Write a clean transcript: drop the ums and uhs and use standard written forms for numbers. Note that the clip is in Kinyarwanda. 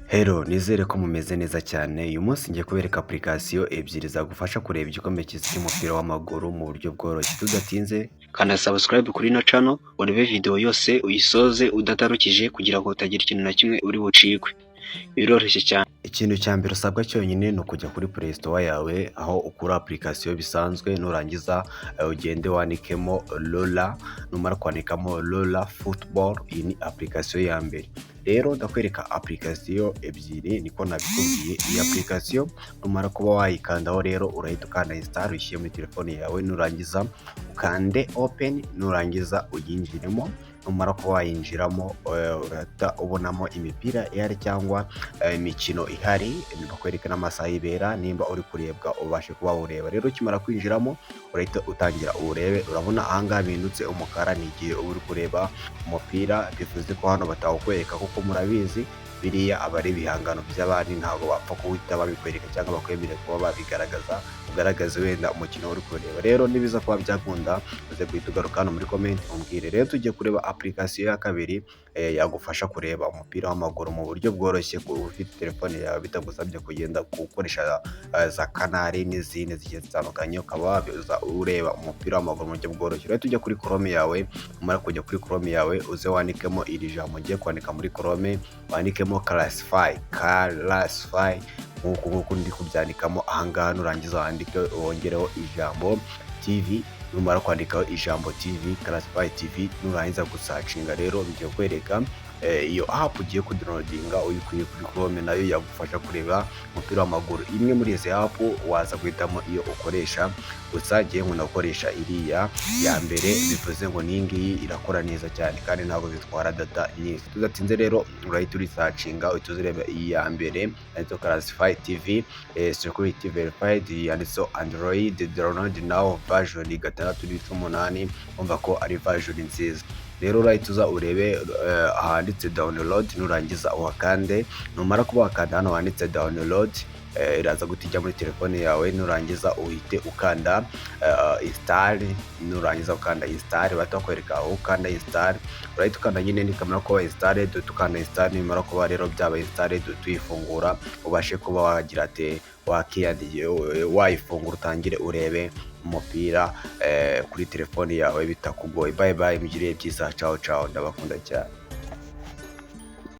Hello, nizere ko mumeze neza cyane. Uyu munsi ngiye kubereka application ebyiri zagufasha kureba igikombe cy'isi cy'umupira w'amaguru mu buryo bworoshye. Tudatinze, kanda subscribe kuri ino channel, urebe video yose uyisoze udatarukije kugira ngo utagira ikintu na kimwe uri bucikwe. Biroroshye cyane. Ikintu cya mbere usabwa cyonyine ni ukujya kuri Play Store yawe aho ukura application bisanzwe, nurangiza ugende wandikemo Lola, numara kwandikamo Lola Football. Iyi ni application ya mbere. Rero ndakwereka application ebyiri niko nabikubwiye. Iyi application numara kuba wayikandaho rero urahita ukanda install uyishyire muri telefone yawe, nurangiza ukande open, nurangiza uyinjiremo. Numara kuba wayinjiramo urahita ubonamo imipira ihari cyangwa imikino ihari, bakwereka n'amasaha ibera, nimba uri kurebwa ubashe kuba ureba. Rero ukimara kwinjiramo urahita utangira urebe, urabona ahangaha bindutse umukara ni igihe uri kureba umupira. Bivuze ko hano batawukwereka kuko murabizi biriya aba ari ibihangano by'abandi, ntabwo bapfa kuhita babikwereka cyangwa bakwemerera kuba babigaragaza, ugaragaze wenda umukino uri kureba. Rero nibiza kuba byakunda uze guhita ugaruka hano muri comment umbwire. Rero tugiye kureba application ya kabiri yagufasha kureba umupira w'amaguru mu buryo bworoshye ufite telefone yawe, bitagusabye kugenda gukoresha za kanari n'izindi zigiye zitandukanye, ukaba wabiza ureba umupira w'amaguru mu buryo bworoshye. Rero tujya kuri Chrome yawe, umara kujya kuri Chrome yawe uze wandikemo iri jambo ugiye kwandika muri Chrome, wandikemo classify nk'uko ndi kubyandikamo ahangaha, nurangiza wandike wongereho ijambo TV. Numara kwandikaho ijambo TV, Classify TV, nurangiza gusacinga rero bigiye kwereka iyo app ugiye kudownloadinga uyikuye kuri Chrome, nayo yagufasha kureba umupira w'amaguru. Imwe muri izi app waza guhitamo iyo ukoresha, gusa ngiye nkunda gukoresha iriya ya mbere, bivuze ngo ni ngiyi irakora neza cyane kandi ntabwo zitwara data nyinshi. Tudatinze rero urahita urisacinga uhita uzireba iyi ya mbere yanditseho Classify TV, security verified, yanditseho Android, download now version 6.8. umva ko ari version nziza. Rero urahita uza urebe ahanditse download, nurangiza uhakande. Numara kuba wakanda hano handitse download, iraza gutijya muri telefone yawe, nurangiza uhite ukanda install. Nurangiza ukanda install, batakwereka aho ukanda install, urahita ukanda nyine nikamera kuba installed, tukanda install. Nimara kuba rero byaba installed, tuyifungura ubashe kuba wagira ate wayifungura utangire urebe umupira kuri telefone yawe bitakugoye. Bye bye, mugire byiza, ciao ciao, ndabakunda cyane.